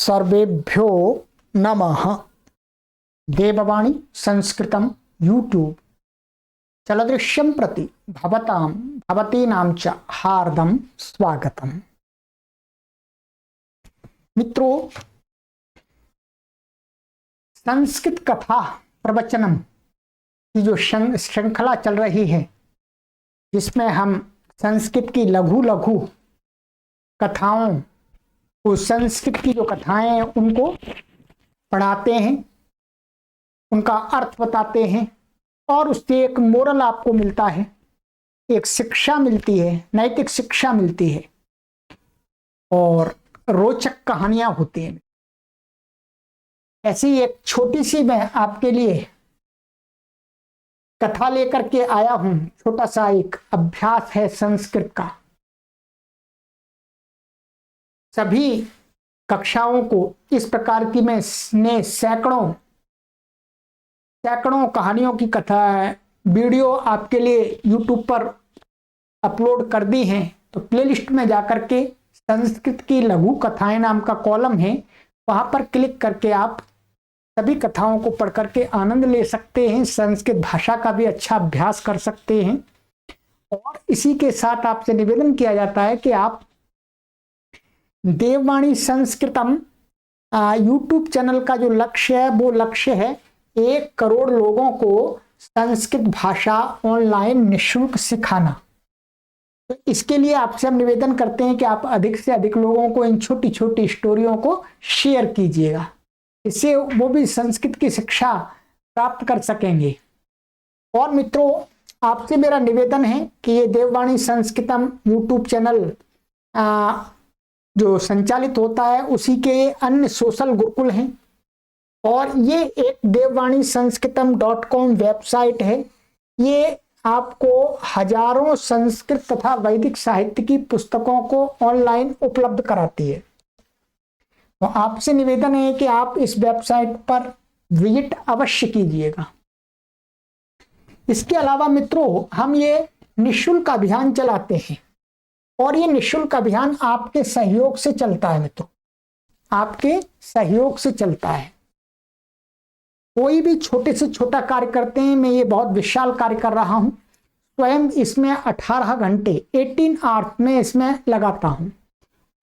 सर्वेभ्यो नमः। देववाणी संस्कृतं यूट्यूब चलदृश्यं प्रति भवतां भवतीनां च हार्दं स्वागतम्। मित्रों, संस्कृत कथा प्रवचनम की जो श्रृंखला चल रही है, जिसमें हम संस्कृत की लघु लघु कथाओं को, संस्कृत की जो कथाएं हैं उनको पढ़ाते हैं, उनका अर्थ बताते हैं और उससे एक मोरल आपको मिलता है, एक शिक्षा मिलती है, नैतिक शिक्षा मिलती है और रोचक कहानियां होती हैं। ऐसी एक छोटी सी मैं आपके लिए कथा लेकर के आया हूं। छोटा सा एक अभ्यास है संस्कृत का। सभी कक्षाओं को इस प्रकार की मैंने सैकड़ों कहानियों की कथा वीडियो आपके लिए YouTube पर अपलोड कर दी हैं। तो प्लेलिस्ट में जाकर के संस्कृत की लघु कथाएं नाम का कॉलम है, वहां पर क्लिक करके आप सभी कथाओं को पढ़ करके आनंद ले सकते हैं, संस्कृत भाषा का भी अच्छा अभ्यास कर सकते हैं। और इसी के साथ आपसे निवेदन किया जाता है कि आप देववाणी संस्कृतम यूट्यूब चैनल का जो लक्ष्य है वो लक्ष्य है 1 करोड़ लोगों को संस्कृत भाषा ऑनलाइन निःशुल्क सिखाना। तो इसके लिए आपसे हम निवेदन करते हैं कि आप अधिक से अधिक लोगों को इन छोटी छोटी स्टोरियों को शेयर कीजिएगा, इससे वो भी संस्कृत की शिक्षा प्राप्त कर सकेंगे। और मित्रों, आपसे मेरा निवेदन है कि ये देववाणी संस्कृतम यूट्यूब चैनल जो संचालित होता है उसी के अन्य सोशल गुरुकुल हैं, और ये एक देववाणी संस्कृतम.com वेबसाइट है। ये आपको हजारों संस्कृत तथा वैदिक साहित्य की पुस्तकों को ऑनलाइन उपलब्ध कराती है। तो आपसे निवेदन है कि आप इस वेबसाइट पर विजिट अवश्य कीजिएगा। इसके अलावा मित्रों, हम ये निःशुल्क अभियान चलाते हैं और ये निःशुल्क अभियान आपके सहयोग से चलता है। मित्रों, आपके सहयोग से चलता है। कोई भी छोटे से छोटा कार्य करते हैं, मैं ये बहुत विशाल कार्य कर रहा हूं, स्वयं इसमें 18 घंटे 18 आवर्स में इसमें लगाता हूं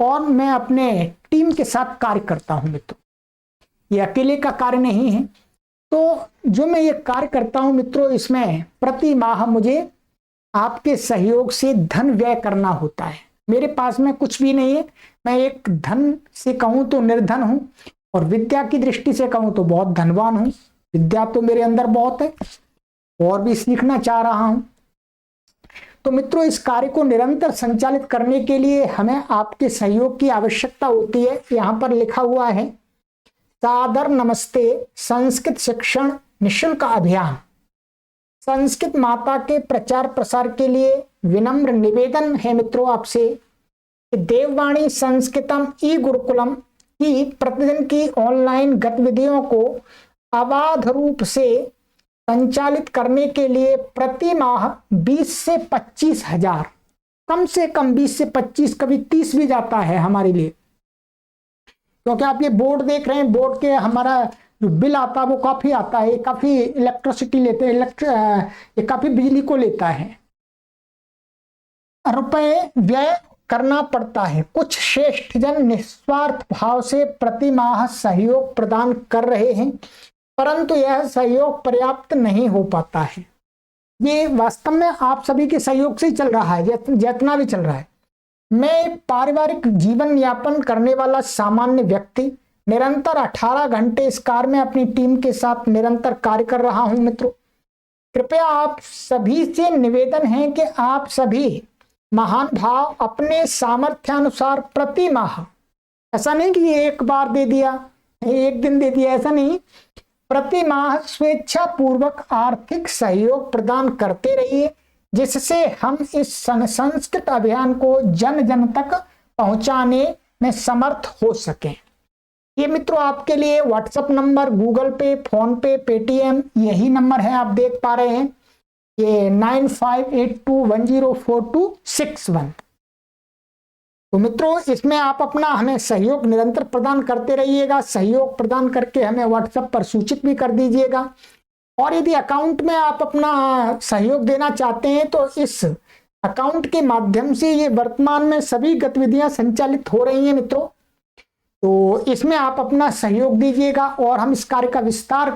और मैं अपने टीम के साथ कार्य करता हूं। मित्रों, ये अकेले का कार्य नहीं है। तो जो मैं ये कार्य करता हूं मित्रों, इसमें प्रति माह मुझे आपके सहयोग से धन व्यय करना होता है। मेरे पास में कुछ भी नहीं है। मैं एक धन से कहूं तो निर्धन हूं और विद्या की दृष्टि से कहूं तो बहुत धनवान हूं। विद्या तो मेरे अंदर बहुत है और भी सीखना चाह रहा हूं। तो मित्रों, इस कार्य को निरंतर संचालित करने के लिए हमें आपके सहयोग की आवश्यकता होती है। यहां पर लिखा हुआ है, सादर नमस्ते संस्कृत शिक्षण निःशुल्क अभियान। संस्कृत माता के प्रचार प्रसार के लिए विनम्र निवेदन है मित्रों आपसे कि देववाणी संस्कृतम ई गुरुकुलम की प्रतिदिन की ऑनलाइन गतिविधियों को अबाध रूप से संचालित करने के लिए प्रति माह 20 से 25 हजार, कम से कम 20 से 25, कभी 30 भी जाता है हमारे लिए। क्योंकि आप ये बोर्ड देख रहे हैं, बोर्ड के हमारा जो बिल आता है वो काफी आता है, काफी इलेक्ट्रिसिटी लेते हैं, ये काफी बिजली को लेता है, रुपए व्यय करना पड़ता है। कुछ श्रेष्ठ जन निस्वार्थ भाव से प्रति माह सहयोग प्रदान कर रहे हैं, परंतु यह सहयोग पर्याप्त नहीं हो पाता है। ये वास्तव में आप सभी के सहयोग से ही चल रहा है, जितना भी चल रहा है। मैं पारिवारिक जीवन यापन करने वाला सामान्य व्यक्ति निरंतर 18 घंटे इस कार्य में अपनी टीम के साथ निरंतर कार्य कर रहा हूं। मित्रों, कृपया आप सभी से निवेदन है कि आप सभी महान भाव अपने सामर्थ्यानुसार प्रति माह, ऐसा नहीं कि एक बार दे दिया, एक दिन दे दिया, ऐसा नहीं, प्रति माह स्वेच्छा पूर्वक आर्थिक सहयोग प्रदान करते रहिए, जिससे हम इस संस्कृत अभियान को जन जन तक पहुंचाने में समर्थ हो सकें। ये मित्रों आपके लिए व्हाट्सएप नंबर, गूगल पे, फोन पे, पेटीएम, यही नंबर है, आप देख पा रहे हैं, ये 9582104261। तो मित्रों इसमें आप अपना हमें सहयोग निरंतर प्रदान करते रहिएगा। सहयोग प्रदान करके हमें व्हाट्सएप पर सूचित भी कर दीजिएगा। और यदि अकाउंट में आप अपना सहयोग देना चाहते हैं तो इस अकाउंट के माध्यम से ये वर्तमान में सभी गतिविधियां संचालित हो रही हैं मित्रों। तो इसमें आप अपना सहयोग दीजिएगा और हम इस कार्य का विस्तार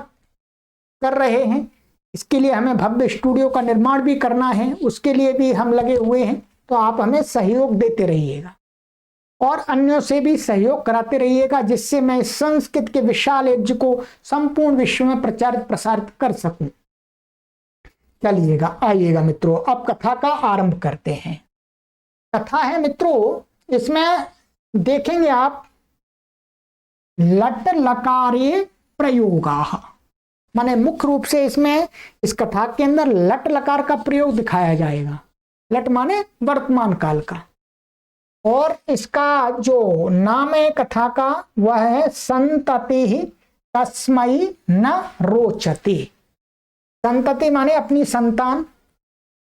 कर रहे हैं। इसके लिए हमें भव्य स्टूडियो का निर्माण भी करना है, उसके लिए भी हम लगे हुए हैं। तो आप हमें सहयोग देते रहिएगा और अन्यों से भी सहयोग कराते रहिएगा, जिससे मैं संस्कृत के विशाल यज्ञ को संपूर्ण विश्व में प्रचारित प्रसारित कर सकूं। चलिएगा, आइएगा मित्रों, अब कथा का आरंभ करते हैं। कथा है मित्रों, इसमें देखेंगे आप लट लकारे प्रयोगा, माने मुख्य रूप से इसमें इस कथा के अंदर लट लकार का प्रयोग दिखाया जाएगा। लट माने वर्तमान काल का। और इसका जो नाम है कथा का वह है संतति तस्मै न रोचते। संतति माने अपनी संतान,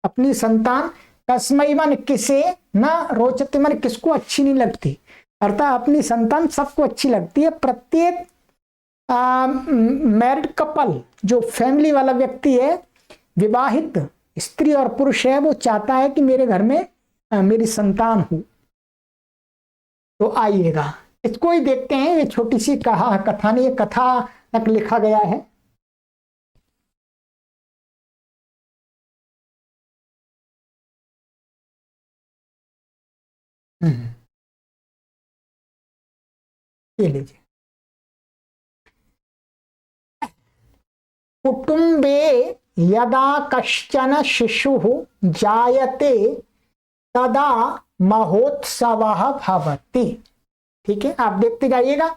अपनी संतान, तस्मै माने किसे, न रोचते माने किसको अच्छी नहीं लगती। अर्थात अपनी संतान सबको अच्छी लगती है। प्रत्येक मैरिड कपल, जो फैमिली वाला व्यक्ति है, विवाहित स्त्री और पुरुष है, वो चाहता है कि मेरे घर में मेरी संतान हो। तो आइएगा इसको ही देखते हैं। ये छोटी सी कथा नहीं, ये कथा तक लिखा गया है। ये लीजिए। कुटुंबे यदा कश्चन शिशुः जायते तदा महोत्सवः भवति। ठीक है, आप देखते जाइएगा,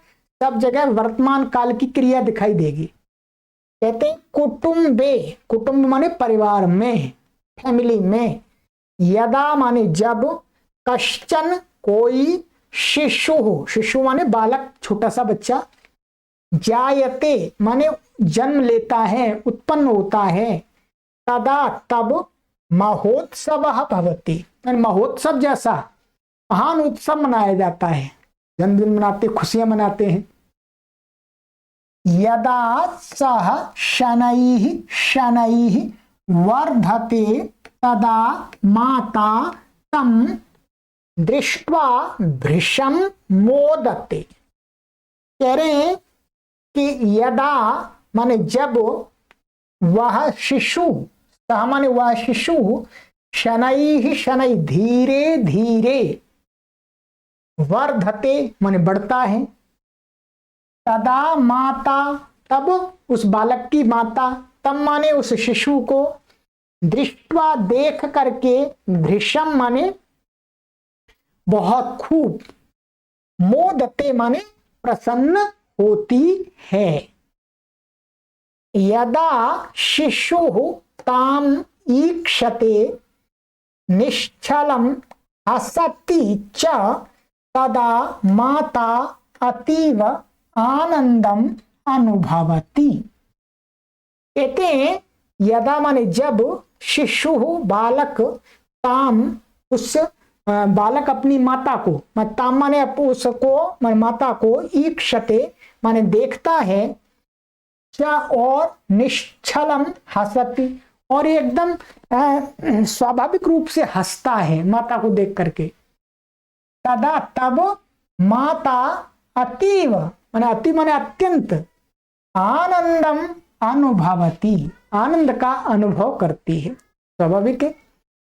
सब जगह वर्तमान काल की क्रिया दिखाई देगी। कहते हैं कुटुंबे, कुटुंब माने परिवार में, फैमिली में, यदा माने जब, कश्चन कोई, शिशु, शिशु माने बालक, छोटा सा बच्चा, जायते माने जन्म लेता है, उत्पन्न होता है, तदा तब, महोत्सवः भवति, महोत्सव जैसा महान उत्सव मनाया जाता है। जन्मदिन मनाते, खुशियां मनाते हैं। यदा सह शनैः शनैः वर्धते तदा माता तम दृष्ट्वा भृशं मोदते। कह रहे हैं कि यदा माने जब, वह शिशु, सह माने वह शिशु, शनैः शनैः धीरे धीरे, वर्धते माने बढ़ता है, तदा माता तब उस बालक की माता, तब माने उस शिशु को, दृष्टवा देख करके, भृशम माने बहुत खूब, मोदते माने प्रसन्न होती है। यदा शिशु ताम ईक्षते निश्चलम हसति च तदा माता अतीव आनंदम अनुभवती। कहते हैं यदा माने जब, शिशु बालक, ताम उस बालक अपनी माता को, ताम माने उसको, माता को, ईक्षते माने देखता है, च और निश्चलम हसति, और एकदम स्वाभाविक रूप से हंसता है माता को देख करके। तदा तब माता अतीव माने अति माने अत्यंत, आनंदम अनुभवती आनंद का अनुभव करती है। स्वाभाविक है,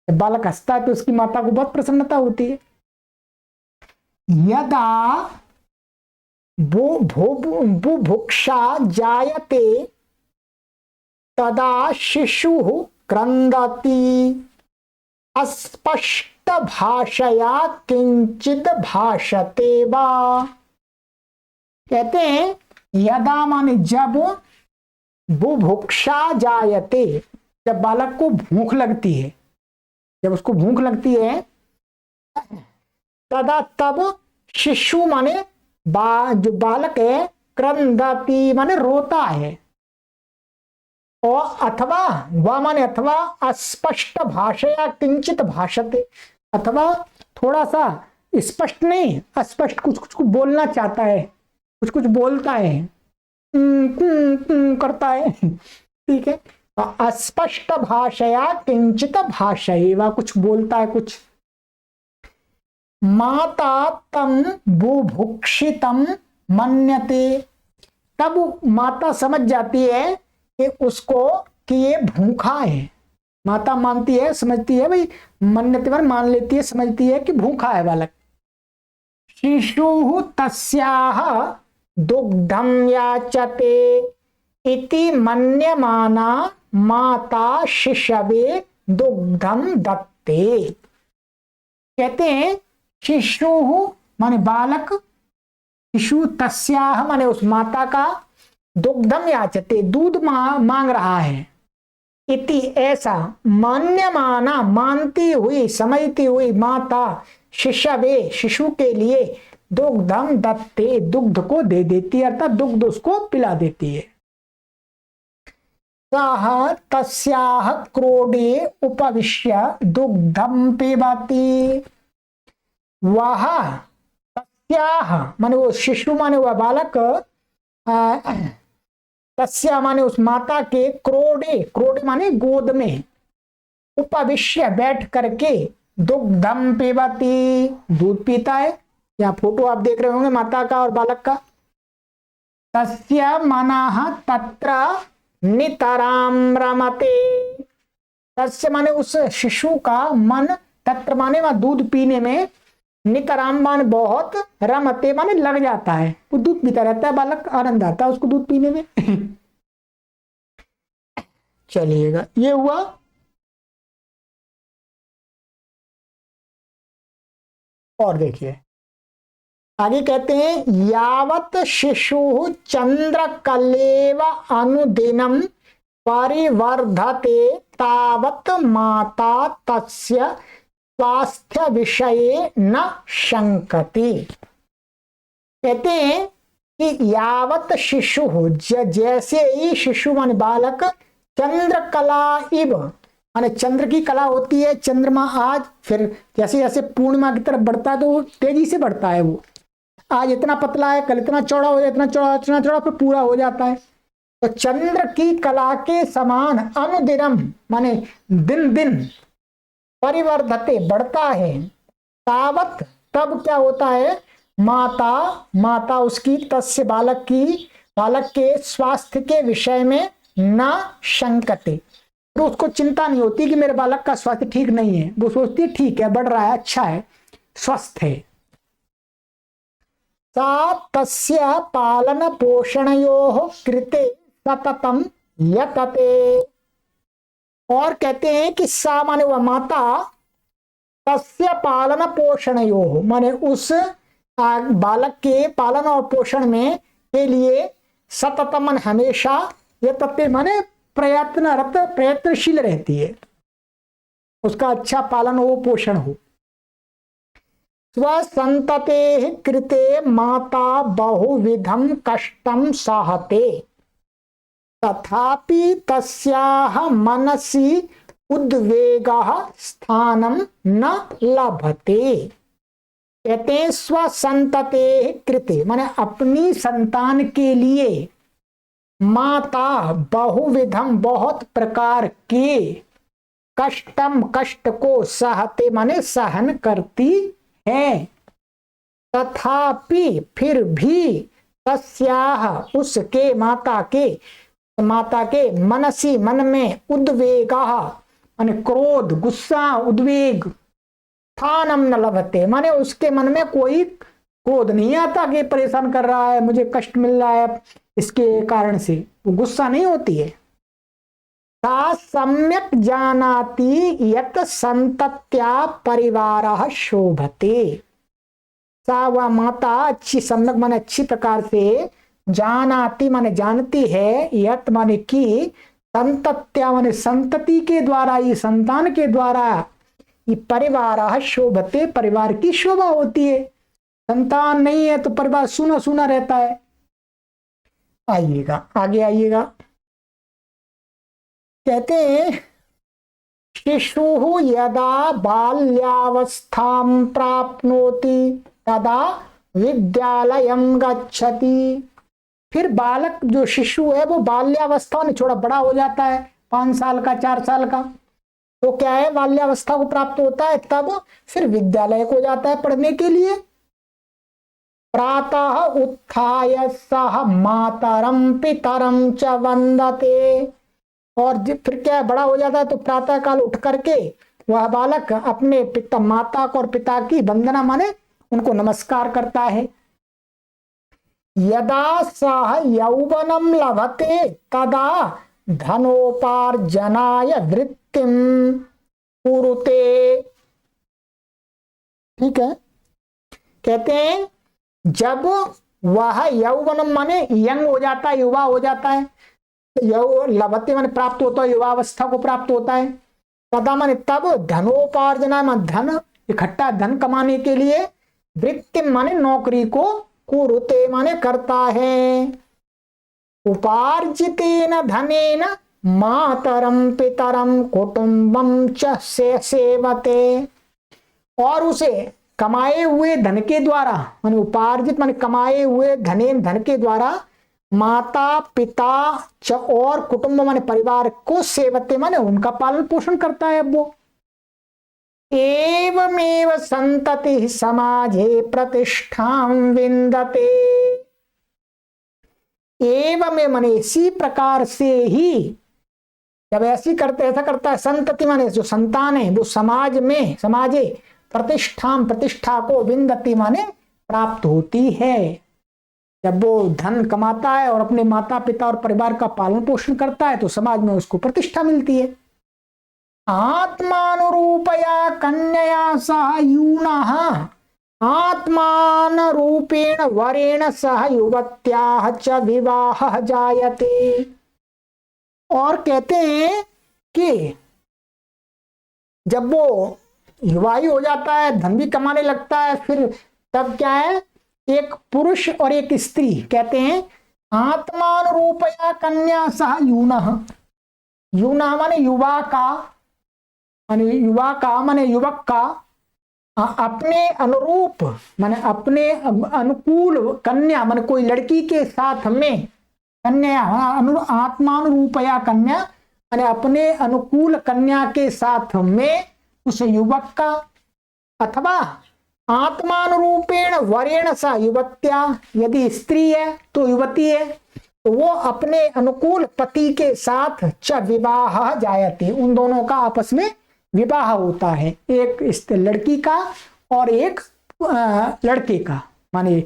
जब बालक हंसता है तो उसकी माता को बहुत प्रसन्नता होती है। यदा बुभुक्षा जायते तदा शिशु क्रंदति अस्पष्ट भाषया किंचित भाषते वा। कहते हैं यदा माने जब, बुभुक्षा जायते जब बालक को भूख लगती है, जब उसको भूख लगती है, तदा तब शिशु माने जो बालक है, क्रंदति माने रोता है, और अथवा वह माने अथवा अस्पष्ट भाषया किंचित भाषते, अथवा थोड़ा सा स्पष्ट नहीं, अस्पष्ट, कुछ कुछ बोलना चाहता है, कुछ कुछ बोलता है, करता है, ठीक है। अस्पष्ट भाषया किंचित भाषयेव, कुछ बोलता है कुछ। माता तम बुभुक्षितम मन्यते, तब माता समझ जाती है कि उसको कि ये भूखा है। माता मानती है, समझती है, भाई मन्यते पर मान लेती है, समझती है कि भूखा है बालक। शिशु तस्याह दुग्धम याचते इति मन्यमाना माता शिशवे दुग्धम दत्ते। कहते हैं शिशु माने बालक, शिशु तस्याह माने उस माता का, दुग्धम याचते दूध मांग रहा है, इति ऐसा, मान्यमाना मानती हुई समझती हुई माता शिशवे शिशु के लिए दुग्धम दत्ते दुग्ध को दे देती है, अर्थात दुग्ध उसको पिला देती है। सह तस्याह क्रोडे उपविश्य दुग्धम पिबती, वह तस्याह माने वो शिशु माने वह बालक, तस्या माने उस माता के, क्रोडे क्रोडे माने गोद में, उपविश्य बैठ करके, दुग्धम पिबती दूध पीता है। यहाँ फोटो आप देख रहे होंगे माता का और बालक का। तस्य मनः तत्र नितराम रमते, तस्य माने उस शिशु का मन, तत्र माने वह दूध पीने में, नितराम माने बहुत, रमते माने लग जाता है, वो दूध पीता रहता है बालक, आनंद आता है उसको दूध पीने में। चलिएगा, ये हुआ। और देखिए आगे कहते हैं, यावत शिशु चंद्र कलेव अनुदिनम परिवर्धते तावत माता तस्य स्वास्थ्य विषये न शंकति। कहते हैं कि यावत शिशु हो, जैसे ही शिशु मान बालक, चंद्र कला इव माने चंद्र की कला होती है, चंद्रमा आज, फिर जैसे जैसे पूर्णिमा की तरफ बढ़ता है तो वो तेजी से बढ़ता है, वो आज इतना पतला है, कल इतना चौड़ा हो जाए, इतना चौड़ा इतना चौड़ा, फिर पूरा हो जाता है। तो चंद्र की कला के समान अनुदिनम माने दिन दिन, परिवर्धते बढ़ता है, तावत तब क्या होता है, माता माता उसकी, तस्य बालक की, बालक के स्वास्थ्य के विषय में न शंकते, तो उसको चिंता नहीं होती कि मेरे बालक का स्वास्थ्य ठीक नहीं है, वो सोचती है ठीक है, बढ़ रहा है, अच्छा है, स्वस्थ है। सा तस्य पालन पोषणयोः कृते सततम यतते, और कहते हैं कि सा माने वह माता, तस्य पालन पोषणयोः माने उस बालक के पालन और पोषण में के लिए, सततम हमेशा, यतते माने प्रयत्नरत, प्रयत्नशील रहती है, उसका अच्छा पालन हो, पोषण हो। स्वसंतते कृते माता बहुविधम कष्टम सहते तथापि तस्याह मनसि उद्वेगः स्थानम न लभते। कहते स्वसंतते कृते माने अपनी संतान के लिए, माता बहुविधम बहुत प्रकार के, कष्टम कष्ट को, सहते माने सहन करती है, तथापि फिर भी, तस्याह उसके माता के मनसी मन में, उद्वेगा माने क्रोध गुस्सा उद्वेग, स्थानम न लभते माने उसके मन में कोई क्रोध नहीं आता कि परेशान कर रहा है, मुझे कष्ट मिल रहा है इसके कारण से, वो गुस्सा नहीं होती है। सा सम्यक जानाति यत संतत्या परिवारः शोभते, सा वह माता अच्छी, सम्यक माने अच्छी प्रकार से, जानाति माने जानती है, यत माने की, संतत्या माने संतति के द्वारा, ये संतान के द्वारा, ये परिवारः शोभते परिवार की शोभा होती है। संतान नहीं है तो परिवार सूना सूना रहता है। आइएगा आगे आइएगा, कहते हैं शिशु यदा बाल्यावस्थां प्राप्नोति तदा विद्यालयं गच्छति। फिर बालक जो शिशु है वो बाल्यावस्था में थोड़ा बड़ा हो जाता है, 5 साल का 4 साल का, तो क्या है बाल्यावस्था को प्राप्त होता है, तब फिर विद्यालय को जाता है पढ़ने के लिए। प्रातः उत्थाय सह मातरम पितरम च वंदते। और फिर क्या है बड़ा हो जाता है तो प्रातः काल उठ करके वह बालक अपने पिता माता को और पिता की वंदना माने उनको नमस्कार करता है। यदा सह यौवनम लभते तदा धनोपार्जनाय वृत्तिम कुरुते। ठीक है, कहते हैं जब वह यौवनम माने यंग हो जाता है, युवा हो जाता है, लभते माने प्राप्त होता है, युवावस्था को प्राप्त होता है। तदा माने तब धनोपार्जना माने धन इकट्ठा, धन कमाने के लिए, वृत्ति माने नौकरी को, कुरुते माने करता है। उपार्जितेन धनेन मातरम पितरम कुटुंबम च सेवते। और उसे कमाए हुए धन के द्वारा माने उपार्जित माने कमाए हुए धन के द्वारा माता पिता च और कुटुंब माने परिवार को सेवते माने उनका पालन पोषण करता है। अब वो एवमेव संतति समाजे प्रतिष्ठां विंदते। एवमेव माने इसी प्रकार से ही जब ऐसा करता है संतति माने जो संतान है वो समाज में समाजे प्रतिष्ठा को विंदति माने प्राप्त होती है। जब वो धन कमाता है और अपने माता पिता और परिवार का पालन पोषण करता है तो समाज में उसको प्रतिष्ठा मिलती है। आत्मानुरूपया कन्यया सह यूनः आत्मान रूपेण वरेण सह युवत्याः च विवाहः जायते। और कहते हैं कि जब वो युवायु हो जाता है, धन भी कमाने लगता है, फिर तब क्या है एक पुरुष और एक स्त्री, कहते हैं आत्मान रूपया कन्या सह यूनः। यूनः माने युवा का माने युवक का अपने अनुरूप माने अपने अनुकूल कन्या माने कोई लड़की के साथ में, कन्या आत्मानुरूपया कन्या माने अपने अनुकूल कन्या के साथ में उस युवक का, अथवा आत्मानुरूपेण वरेण सा युवत्या, यदि स्त्री है तो युवती है तो वो अपने अनुकूल पति के साथ च विवाह जायते, उन दोनों का आपस में विवाह होता है, एक लड़की का और एक लड़के का माने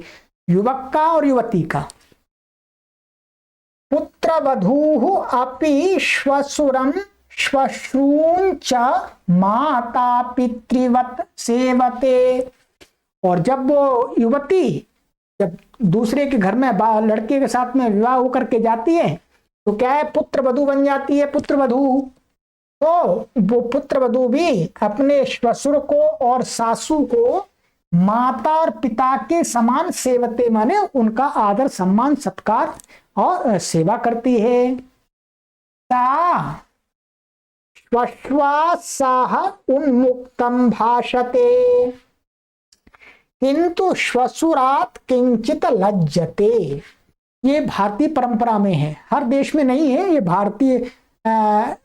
युवक का और युवती का। पुत्र वधू अपि श्वशुरम श्वश्रून् च माता पितृवत सेवते। और जब वो युवती जब दूसरे के घर में लड़के के साथ में विवाह होकर के जाती है तो क्या है पुत्र वधू बन जाती है, पुत्र वधू। तो वो पुत्र वधू भी अपने श्वशुर को और सासू को माता और पिता के समान सेवते माने उनका आदर सम्मान सत्कार और सेवा करती है। श्वश्वासाह उन्मुक्तम भाषते किंतु श्वशुरात किंचित लज्जते। ये भारतीय परंपरा में है, हर देश में नहीं है, ये भारतीय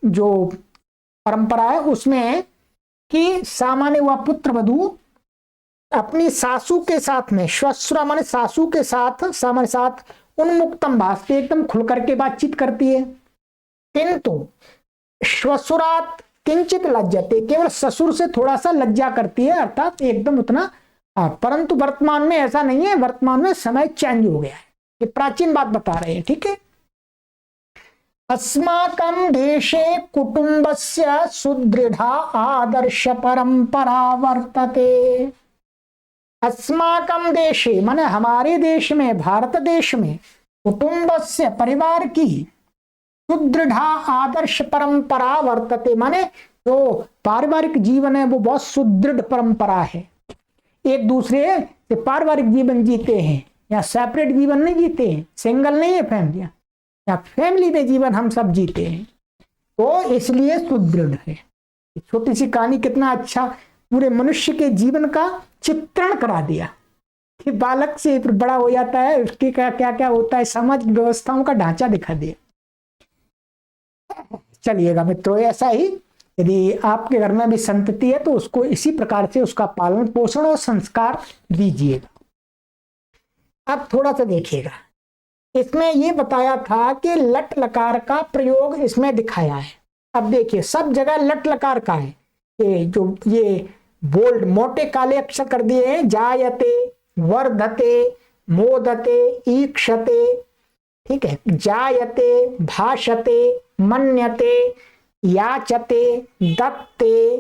जो परंपरा है उसमें कि सामान्य हुआ पुत्र वधू अपनी सासू के साथ में, श्वशुरा माने सासू के साथ सामान्य साथ उन्मुक्तम भाषते एकदम खुल करके बातचीत करती है। किंतु श्वशुरात किंचित लज्जते, केवल ससुर से थोड़ा सा लज्जा करती है, अर्थात एकदम उतना। परंतु वर्तमान में ऐसा नहीं है, वर्तमान में समय चेंज हो गया है, ये प्राचीन बात बता रहे हैं। ठीक है, अस्माकं देशे कुटुंबस्य सुदृढ़ा आदर्श परंपरा वर्तते। अस्माकं देशे माने हमारे देश में, भारत देश में, कुटुंबस्य परिवार की सुदृढ़ा आदर्श परंपरा वर्तते माने जो पारिवारिक जीवन है वो बहुत सुदृढ़ परंपरा है। एक दूसरे से पारिवारिक जीवन जीते हैं, या सेपरेट जीवन नहीं जीते हैं, सिंगल नहीं है फैमिलियां, या फैमिली में जीवन हम सब जीते हैं, तो इसलिए सुदृढ़ है। छोटी सी कहानी कितना अच्छा पूरे मनुष्य के जीवन का चित्रण करा दिया कि बालक से फिर बड़ा हो जाता है, उसकी क्या क्या क्या होता है, सामाजिक व्यवस्थाओं का ढांचा दिखा दिया। चलिएगा मित्रों, ऐसा ही यदि आपके घर में भी संतति है तो उसको इसी प्रकार से उसका पालन पोषण और संस्कार दीजिएगा। अब थोड़ा सा देखिएगा, इसमें ये बताया था कि लट लकार का प्रयोग इसमें दिखाया है। अब देखिए सब जगह लट लकार का है, ये बोल्ड मोटे काले अक्षर कर दिए हैं, जायते, वर्धते, मोदते, ईक्षते, ठीक है, जायते, भाषते, मन्यते, याचते, दत्ते,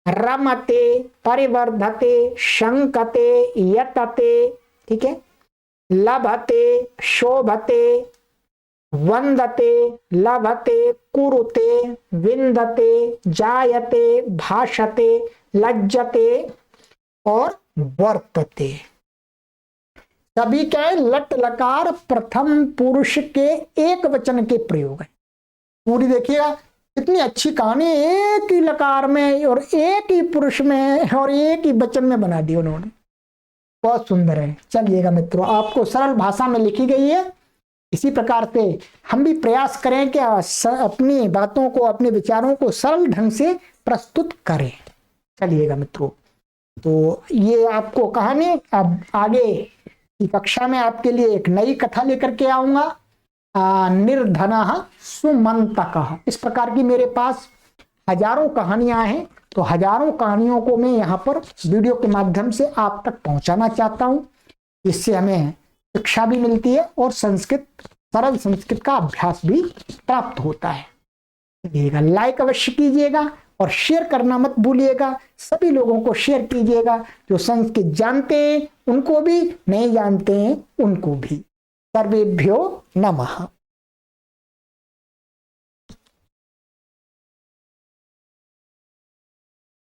रमते, परिवर्धते, शंकते, यतते, ठीक है, लभते, शोभते, वंदते, लभते, कुरुते, विंदते, जायते, भाषते, लज्जते और वर्तते। सभी क्या है, लट लकार प्रथम पुरुष के एक वचन के प्रयोग है। पूरी देखिएगा इतनी अच्छी कहानी एक ही लकार में और एक ही पुरुष में और एक ही वचन में बना दी उन्होंने, बहुत सुंदर है। चलिएगा मित्रों, आपको सरल भाषा में लिखी गई है। इसी प्रकार से हम भी प्रयास करें कि अपनी बातों को, अपने विचारों को सरल ढंग से प्रस्तुत करें। चलिएगा मित्रों, तो ये आपको कहानी, अब आगे की कक्षा में आपके लिए एक नई कथा लेकर के आऊंगा, निर्धनः सुमंतकः। इस प्रकार की मेरे पास हजारों कहानियां हैं, तो हजारों कहानियों को मैं यहाँ पर वीडियो के माध्यम से आप तक पहुंचाना चाहता हूं। इससे हमें शिक्षा भी मिलती है और संस्कृत, सरल संस्कृत का अभ्यास भी प्राप्त होता है। लाइक अवश्य कीजिएगा और शेयर करना मत भूलिएगा। सभी लोगों को शेयर कीजिएगा, जो संस्कृत जानते हैं उनको भी, नहीं जानते हैं उनको भी। सर्वेभ्यो नमः।